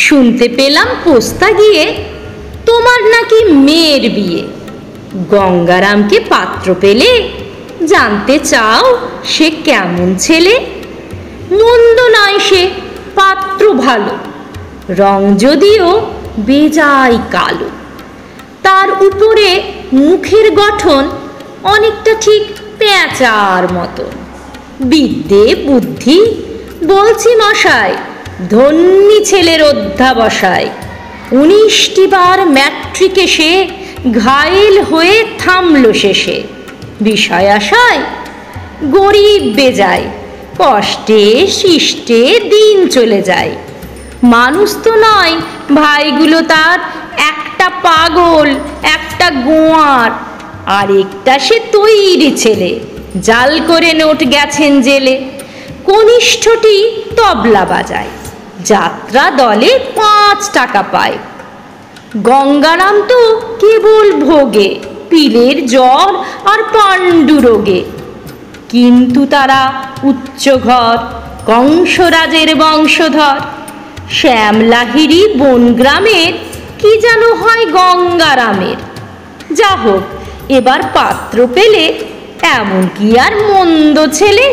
শুনতে পেলাম পোস্তা গিয়ে তোমার নাকি মেয়ের বিয়ে। গঙ্গারামকে পাত্র পেলে জানতে চাও সে কেমন ছেলে? মন্দ নয় সে, পাত্র ভালো, রং যদিও বেজায় কালো। তার উপরে মুখের গঠন অনেকটা ঠিক পেঁচার মতো। বিদ্যে বুদ্ধি বলছি মশাই, ধন্যী ছেলের অধ্যাবসায়। 19টি বার ম্যাট্রিকে সে ঘায়েল হয়ে থামল শেষে। বিষয় আশায় গরিব বেজায়, কষ্টে শিষ্টে দিন চলে যায়। মানুষ তো নয় ভাইগুলো তার, একটা পাগল একটা গোয়ার, আরেকটা সে তৈরি ছেলে, জাল করে নোট গেছেন জেলে। কনিষ্ঠটি তবলা বাজায়, যাত্রা দলে 5 টাকা পায়। গঙ্গারাম তো কেবল ভোগে পিলের জ্বর আর পাণ্ডু রোগে। কিন্তু তারা উচ্চ ঘর, কংসরাজের বংশধর। শ্যামলাহিড়ি বনগ্রামের কি যেন হয় গঙ্গারামের। যা হোক, এবার পাত্র পেলে এমন কি আর মন্দ ছেলে।